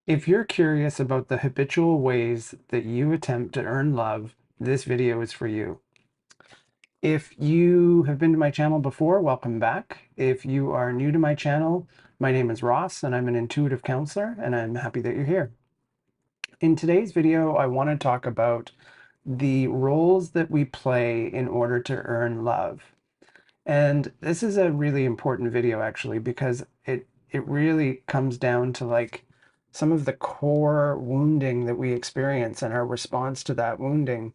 If you're curious about the habitual ways that you attempt to earn love, this video is for you. If you have been to my channel before, welcome back. If you are new to my channel, my name is Ross and I'm an intuitive counselor and I'm happy that you're here. In today's video, I want to talk about the roles that we play in order to earn love. And this is a really important video actually because it really comes down to like some of the core wounding that we experience and our response to that wounding,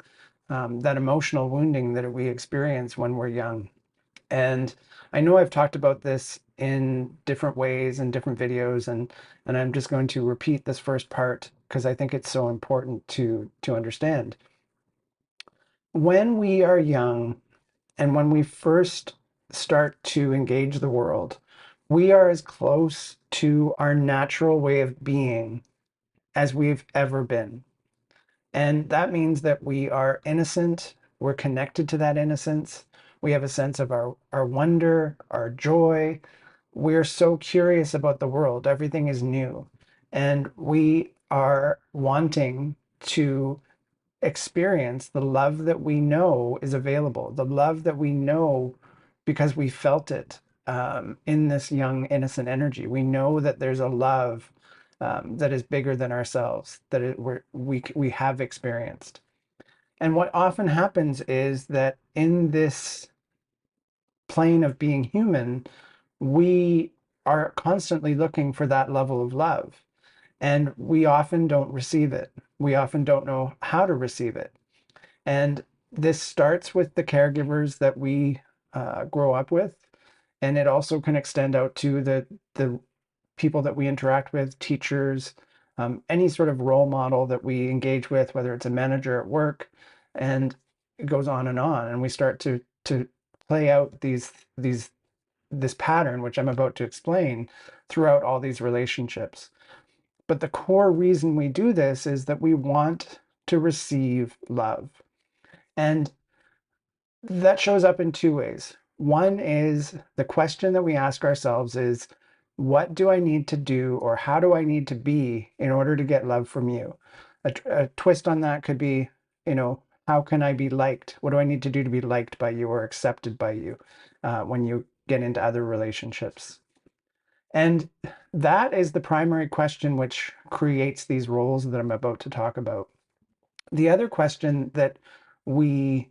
that emotional wounding that we experience when we're young. And I know I've talked about this in different ways in different videos, and I'm just going to repeat this first part because I think it's so important to understand. When we are young, and when we first start to engage the world, we are as close to our natural way of being as we've ever been. And that means that we are innocent, we're connected to that innocence, we have a sense of our wonder, our joy. We're so curious about the world, everything is new. And we are wanting to experience the love that we know is available, the love that we know because we felt it in this young, innocent energy. We know that there's a love that is bigger than ourselves, that we have experienced. And what often happens is that in this plane of being human, we are constantly looking for that level of love. And we often don't receive it. We often don't know how to receive it. And this starts with the caregivers that we grow up with, and it also can extend out to the people that we interact with, teachers, any sort of role model that we engage with, whether it's a manager at work, and it goes on, and we start to play out this pattern, which I'm about to explain, throughout all these relationships. But the core reason we do this is that we want to receive love. And that shows up in two ways. One is the question that we ask ourselves is, what do I need to do or how do I need to be in order to get love from you? A twist on that could be, how can I be liked? What do I need to do to be liked by you or accepted by you when you get into other relationships? And that is the primary question which creates these roles that I'm about to talk about. The other question that we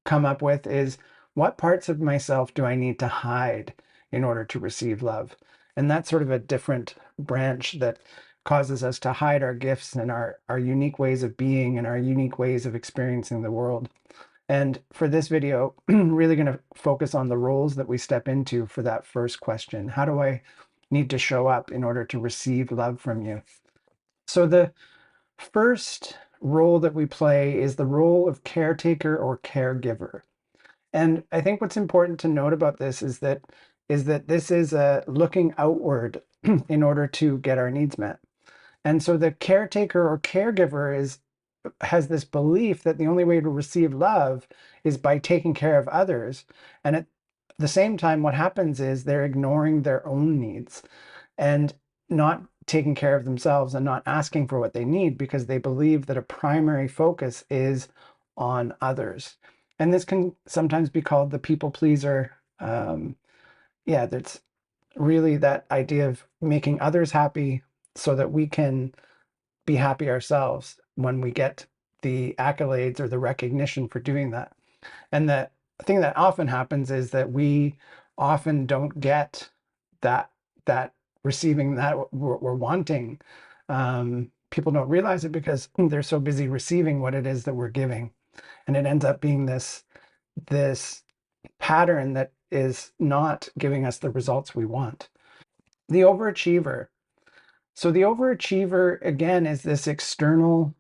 come up with is, what parts of myself do I need to hide in order to receive love? And that's sort of a different branch that causes us to hide our gifts and our unique ways of being and our unique ways of experiencing the world. And for this video, really going to focus on the roles that we step into for that first question. How do I need to show up in order to receive love from you? So the first role that we play is the role of caretaker or caregiver. And I think what's important to note about this is that this is looking outward in order to get our needs met. And so the caretaker or caregiver has this belief that the only way to receive love is by taking care of others. And at the same time, what happens is they're ignoring their own needs and not taking care of themselves and not asking for what they need because they believe that a primary focus is on others. And this can sometimes be called the people pleaser. Yeah, that's really that idea of making others happy so that we can be happy ourselves when we get the accolades or the recognition for doing that. And the thing that often happens is that we often don't get that receiving that we're wanting. People don't realize it because they're so busy receiving what it is that we're giving, and it ends up being this pattern that is not giving us the results we want. The overachiever. So the overachiever again is this external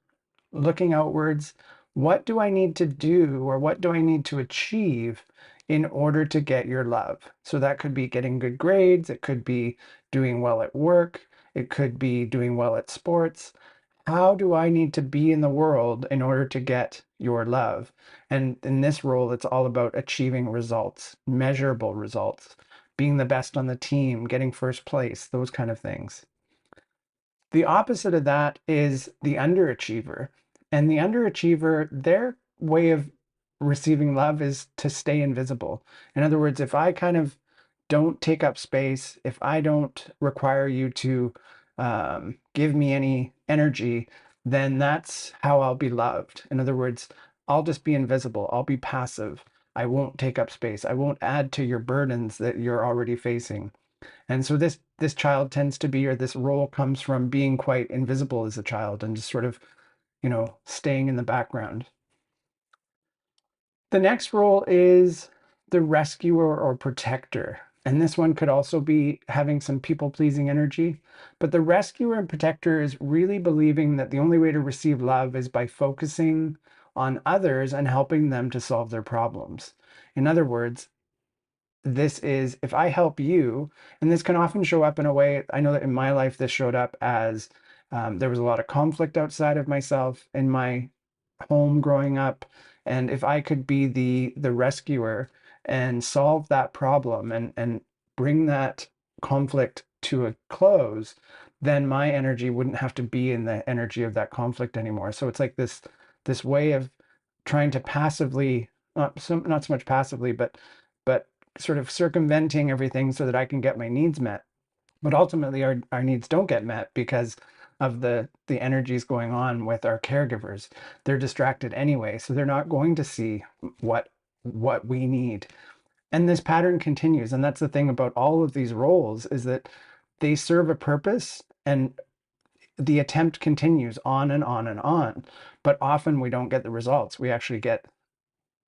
looking outwards. What do I need to do or what do I need to achieve in order to get your love? So that could be getting good grades, it could be doing well at work, it could be doing well at sports. How do I need to be in the world in order to get your love? And in this role, it's all about achieving results, measurable results, being the best on the team, getting first place, those kind of things. The opposite of that is the underachiever. And the underachiever, their way of receiving love is to stay invisible. In other words, if I kind of don't take up space, if I don't require you to give me any energy, then that's how I'll be loved. In other words, I'll just be invisible. I'll be passive. I won't take up space. I won't add to your burdens that you're already facing. And so this child tends to be, or this role comes from being quite invisible as a child and just sort of, staying in the background. The next role is the rescuer or protector. And this one could also be having some people-pleasing energy. But the rescuer and protector is really believing that the only way to receive love is by focusing on others and helping them to solve their problems. In other words, this is if I help you, and this can often show up in a way, I know that in my life, this showed up as there was a lot of conflict outside of myself in my home growing up. And if I could be the rescuer and solve that problem and bring that conflict to a close, then my energy wouldn't have to be in the energy of that conflict anymore. So it's like this way of trying to passively, not so much passively, but sort of circumventing everything so that I can get my needs met. But ultimately our needs don't get met because of the energies going on with our caregivers. They're distracted anyway, so they're not going to see what we need. And this pattern continues. And that's the thing about all of these roles, is that they serve a purpose, and the attempt continues on and on and on. But often we don't get the results. We actually get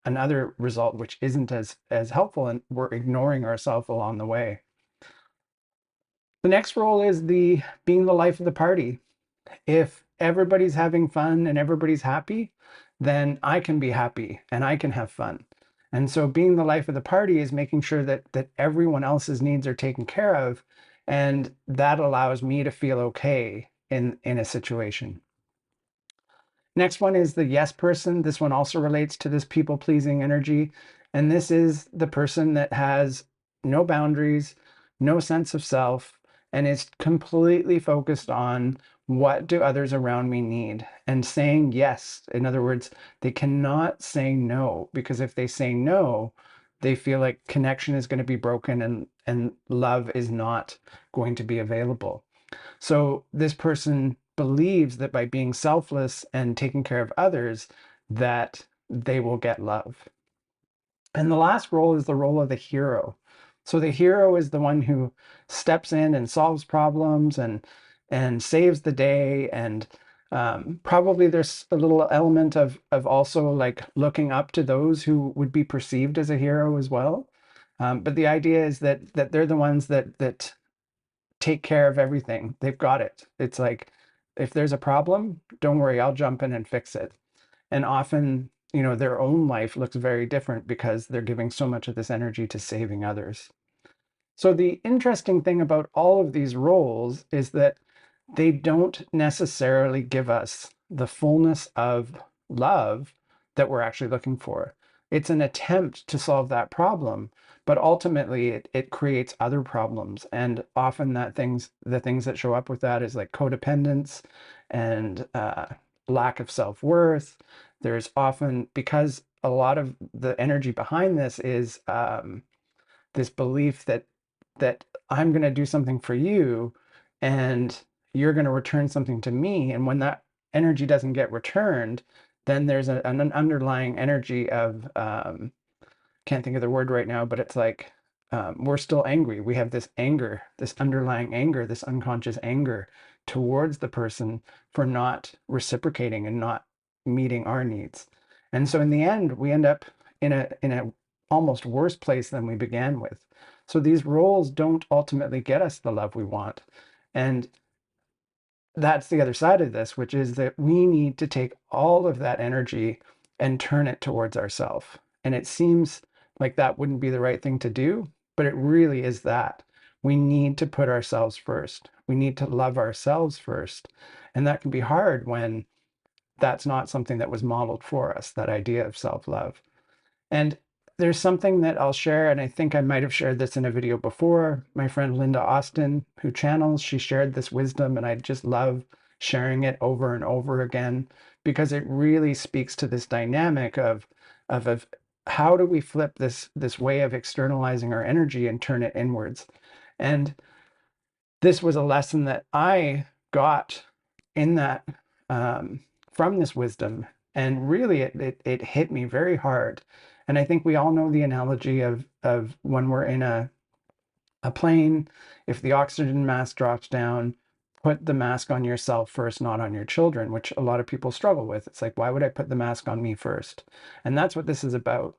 another result which isn't as helpful, and we're ignoring ourselves along the way. The next role is the being the life of the party. If everybody's having fun and everybody's happy, then I can be happy and I can have fun. And so being the life of the party is making sure that everyone else's needs are taken care of, and that allows me to feel okay in a situation. Next one is the yes person. This one also relates to this people-pleasing energy. And this is the person that has no boundaries, no sense of self, and is completely focused on what do others around me need, and saying yes. In other words, they cannot say no, because if they say no, they feel like connection is going to be broken, and love is not going to be available. So this person believes that by being selfless and taking care of others, that they will get love. And the last role is the role of the hero. So the hero is the one who steps in and solves problems and saves the day. And probably there's a little element of also like looking up to those who would be perceived as a hero as well. But the idea is that they're the ones that take care of everything. They've got it. It's like, if there's a problem, don't worry, I'll jump in and fix it. And often, their own life looks very different because they're giving so much of this energy to saving others. So the interesting thing about all of these roles is that they don't necessarily give us the fullness of love that we're actually looking for. It's an attempt to solve that problem, but ultimately it creates other problems. And often the things that show up with that is like codependence and lack of self-worth. There's often, because a lot of the energy behind this is this belief that I'm going to do something for you and you're going to return something to me. And when that energy doesn't get returned, then there's an underlying energy of, can't think of the word right now, but it's like we're still angry. We have this anger, this underlying anger, this unconscious anger towards the person for not reciprocating and not meeting our needs. And so in the end, we end up in a almost worse place than we began with. So these roles don't ultimately get us the love we want. And that's the other side of this, which is that we need to take all of that energy and turn it towards ourselves. And it seems like that wouldn't be the right thing to do, but it really is that. We need to put ourselves first. We need to love ourselves first. And that can be hard when that's not something that was modeled for us, that idea of self-love. And there's something that I'll share, and I think I might have shared this in a video before. My friend Linda Austin, who channels, she shared this wisdom, and I just love sharing it over and over again because it really speaks to this dynamic of how do we flip this way of externalizing our energy and turn it inwards. And this was a lesson that I got in that from this wisdom, and really it hit me very hard. And I think we all know the analogy of when we're in a plane, if the oxygen mask drops down, put the mask on yourself first, not on your children, which a lot of people struggle with. It's like, why would I put the mask on me first? And that's what this is about.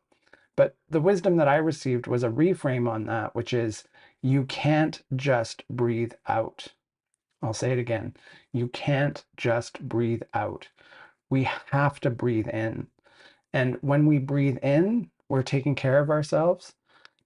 But the wisdom that I received was a reframe on that, which is you can't just breathe out. I'll say it again. You can't just breathe out. We have to breathe in. And when we breathe in, we're taking care of ourselves.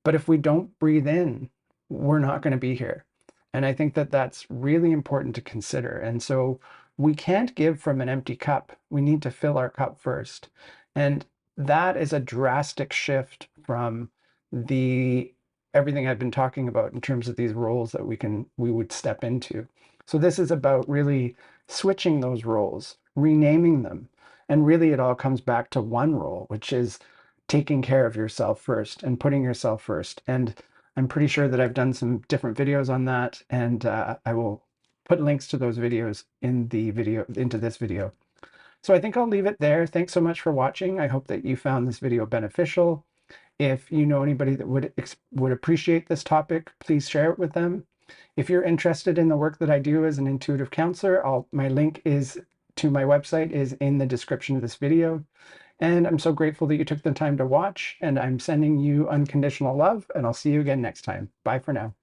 But if we don't breathe in, we're not going to be here. And I think that that's really important to consider. And so we can't give from an empty cup. We need to fill our cup first. And that is a drastic shift from the everything I've been talking about in terms of these roles that we would step into. So this is about really switching those roles, renaming them. And really it all comes back to one role, which is taking care of yourself first and putting yourself first. And I'm pretty sure that I've done some different videos on that, and I will put links to those videos in the video, into this video. So I think I'll leave it there. Thanks so much for watching. I hope that you found this video beneficial. If you know anybody that would appreciate this topic, please share it with them. If you're interested in the work that I do as an intuitive counselor, my link to my website is in the description of this video. And I'm so grateful that you took the time to watch, and I'm sending you unconditional love, and I'll see you again next time. Bye for now.